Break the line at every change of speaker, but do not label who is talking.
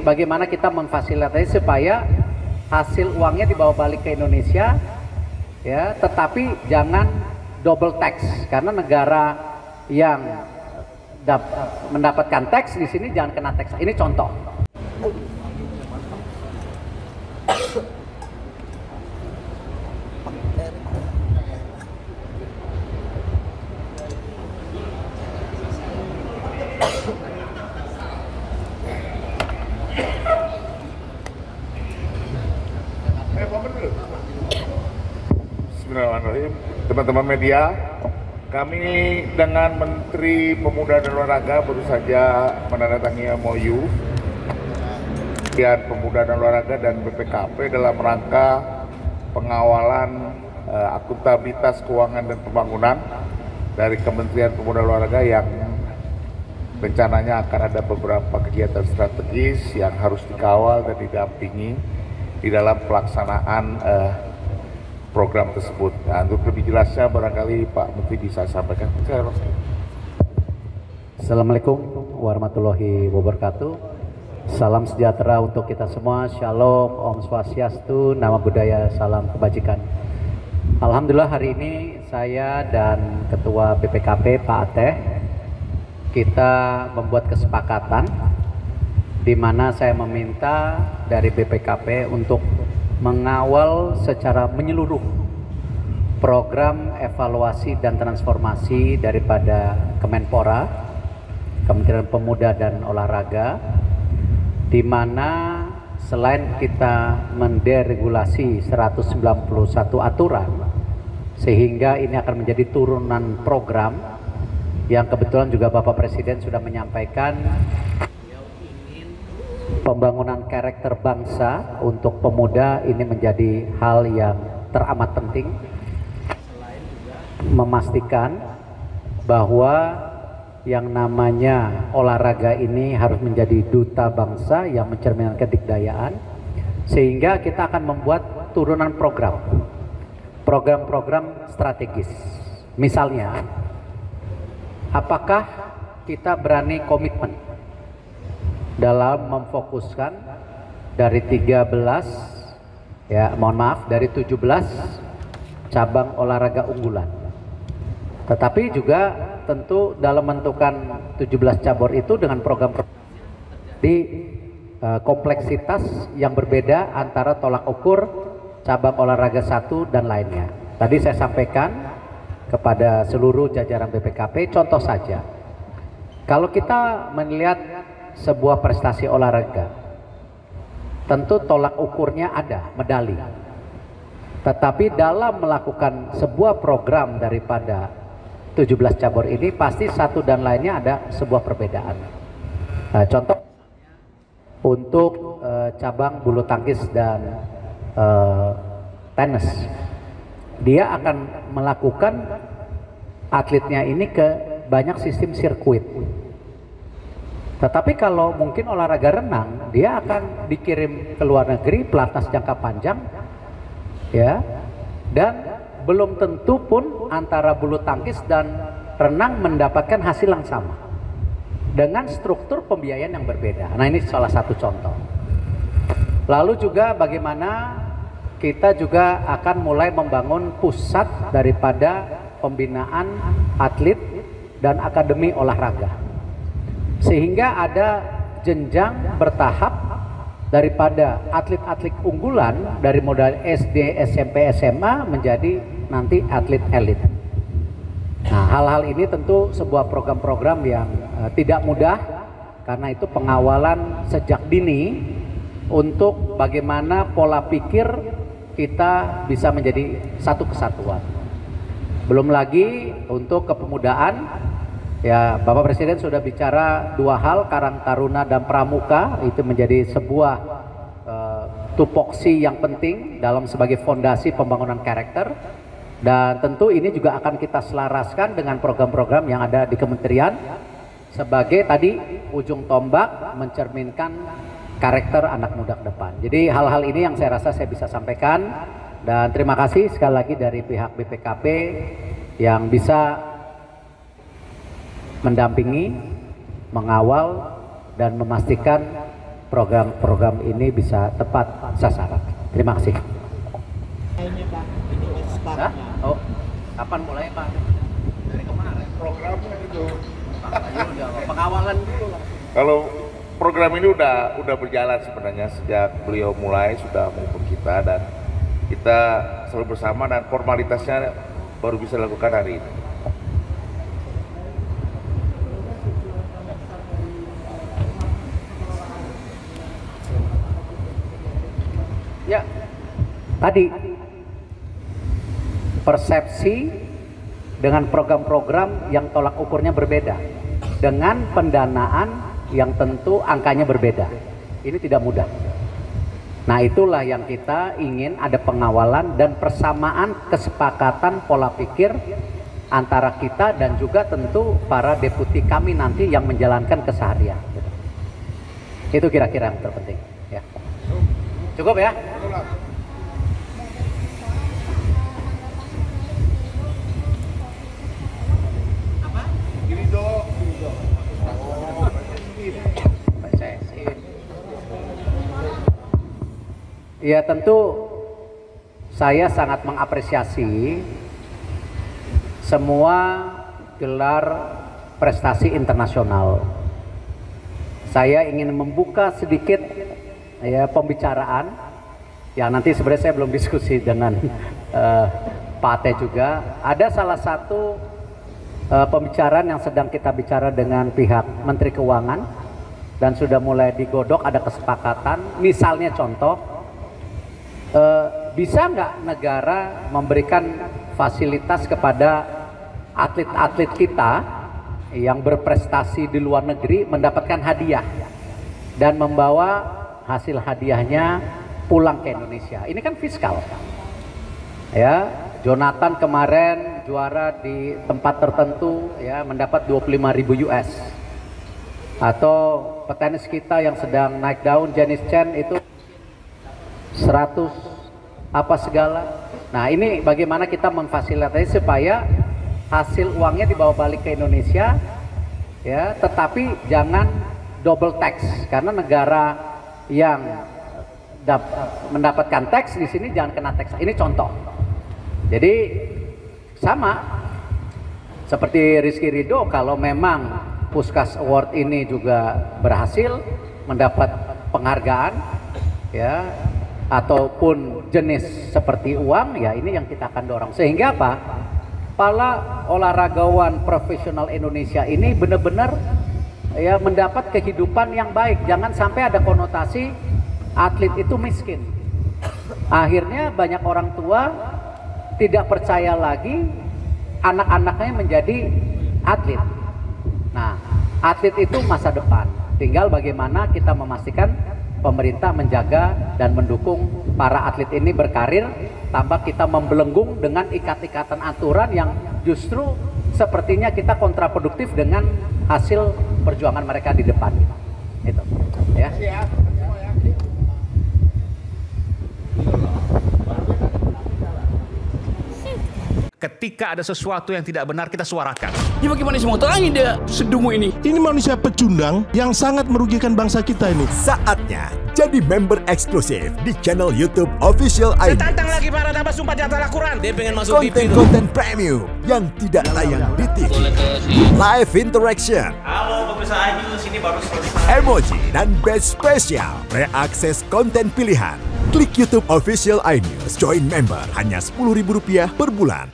bagaimana kita memfasilitasi supaya hasil uangnya dibawa balik ke Indonesia, ya, tetapi jangan double tax, karena negara yang mendapatkan tax di sini jangan kena tax. Ini contoh.
Bismillahirrahmanirrahim. Teman-teman media, kami dengan Menteri Pemuda dan Olahraga baru saja menandatangani MOU Pemuda dan Olahraga dan BPKP dalam rangka pengawalan akuntabilitas keuangan dan pembangunan dari Kementerian Pemuda dan Olahraga, yang rencananya akan ada beberapa kegiatan strategis yang harus dikawal dan didampingi di dalam pelaksanaan program tersebut. Nah, untuk lebih jelasnya barangkali Pak Menteri bisa sampaikan.
Assalamualaikum warahmatullahi wabarakatuh. Salam sejahtera untuk kita semua. Shalom, Om Swastiastu, Nama Budaya, Salam Kebajikan. Alhamdulillah hari ini saya dan Ketua BPKP Pak Ateh, kita membuat kesepakatan di mana saya meminta dari BPKP untuk mengawal secara menyeluruh program evaluasi dan transformasi daripada Kemenpora, Kementerian Pemuda dan Olahraga, di mana selain kita menderegulasi 191 aturan, sehingga ini akan menjadi turunan program yang kebetulan juga Bapak Presiden sudah menyampaikan pembangunan karakter bangsa untuk pemuda ini menjadi hal yang teramat penting. Memastikan bahwa yang namanya olahraga ini harus menjadi duta bangsa yang mencerminkan kedikdayaan, sehingga kita akan membuat turunan program-program strategis. Misalnya, apakah kita berani komitmen dalam memfokuskan dari 17 cabang olahraga unggulan, tetapi juga tentu dalam menentukan 17 cabur itu dengan program di kompleksitas yang berbeda antara tolak ukur cabang olahraga satu dan lainnya. Tadi saya sampaikan kepada seluruh jajaran BPKP, contoh saja, kalau kita melihat sebuah prestasi olahraga, tentu tolak ukurnya ada medali, tetapi dalam melakukan sebuah program daripada 17 cabur ini pasti satu dan lainnya ada sebuah perbedaan. Contoh untuk cabang bulu tangkis dan tenis, dia akan melakukan atletnya ini ke banyak sistem sirkuit. Tetapi kalau mungkin olahraga renang, dia akan dikirim ke luar negeri, pelatnas jangka panjang, ya, dan belum tentu pun antara bulu tangkis dan renang mendapatkan hasil yang sama dengan struktur pembiayaan yang berbeda. Nah, ini salah satu contoh. Lalu juga bagaimana kita juga akan mulai membangun pusat daripada pembinaan atlet dan akademi olahraga, sehingga ada jenjang bertahap daripada atlet-atlet unggulan dari modal SD, SMP, SMA menjadi nanti atlet elit. Nah, hal-hal ini tentu sebuah program-program yang tidak mudah, karena itu pengawalan sejak dini untuk bagaimana pola pikir kita bisa menjadi satu kesatuan. Belum lagi untuk kepemudaan, ya, Bapak Presiden sudah bicara dua hal, Karang Taruna dan Pramuka, itu menjadi sebuah tupoksi yang penting dalam sebagai fondasi pembangunan karakter, dan tentu ini juga akan kita selaraskan dengan program-program yang ada di kementerian sebagai tadi ujung tombak mencerminkan karakter anak muda ke depan. Jadi hal-hal ini yang saya rasa saya bisa sampaikan, dan terima kasih sekali lagi dari pihak BPKP yang bisa mendampingi, mengawal, dan memastikan program-program ini bisa tepat sasaran. Terima kasih.
Ini Pak, ini start-nya.
Oh, kapan mulai Pak? Dari kemarin.
Programnya itu.
Makanya udah pengawalan dulu lah.
Kalau program ini udah berjalan sebenarnya sejak beliau mulai sudah menghubung kita dan kita selalu bersama dan formalitasnya baru bisa dilakukan hari ini.
Ya, tadi persepsi dengan program-program yang tolak ukurnya berbeda, dengan pendanaan yang tentu angkanya berbeda. Ini tidak mudah. Nah, itulah yang kita ingin ada pengawalan dan persamaan kesepakatan pola pikir antara kita dan juga tentu para deputi kami nanti yang menjalankan keseharian. Itu kira-kira yang terpenting. Ya. Cukup ya? Ya, tentu saya sangat mengapresiasi semua gelar prestasi internasional. Saya ingin membuka sedikit ya pembicaraan. Ya, nanti sebenarnya saya belum diskusi dengan Pak Ate juga. Ada salah satu pembicaraan yang sedang kita bicara dengan pihak Menteri Keuangan dan sudah mulai digodok, ada kesepakatan. Misalnya contoh, bisa nggak negara memberikan fasilitas kepada atlet-atlet kita yang berprestasi di luar negeri mendapatkan hadiah dan membawa hasil hadiahnya pulang ke Indonesia. Ini kan fiskal. Ya, Jonathan kemarin juara di tempat tertentu ya mendapat 25.000 US. Atau petenis kita yang sedang naik daun, Janice Chen itu 100 apa segala. Nah, ini bagaimana kita memfasilitasi supaya hasil uangnya dibawa balik ke Indonesia ya, tetapi jangan double tax karena negara yang mendapatkan tax di sini jangan kena tax. Ini contoh. Jadi sama seperti Rizky Ridho, kalau memang Puskas Award ini juga berhasil mendapat penghargaan ya, ataupun jenis seperti uang, ya ini yang kita akan dorong. Sehingga apa? Para olahragawan profesional Indonesia ini benar-benar ya mendapat kehidupan yang baik. Jangan sampai ada konotasi atlet itu miskin. Akhirnya banyak orang tua tidak percaya lagi anak-anaknya menjadi atlet. Nah, atlet itu masa depan. Tinggal bagaimana kita memastikan pemerintah menjaga dan mendukung para atlet ini berkarir tanpa kita membelenggung dengan ikat-ikatan aturan yang justru sepertinya kita kontraproduktif dengan hasil perjuangan mereka di depan. Itu ya.
Ketika ada sesuatu yang tidak benar, kita suarakan.
Ya bagaimana semua terangin dia sedungu ini?
Ini manusia pecundang yang sangat merugikan bangsa kita ini.
Saatnya jadi member eksklusif di channel YouTube Official ID.
Tantang lagi para tambah sumpah di atas Al-Quran. Dia pengen masuk TV.
Konten premium yang tidak tayang di TV. Live interaction.
Halo pemirsa iNews, ini baru selesai.
Emoji dan badge spesial. Reakses konten pilihan. Klik YouTube Official iNews. Join member hanya Rp10.000 per bulan.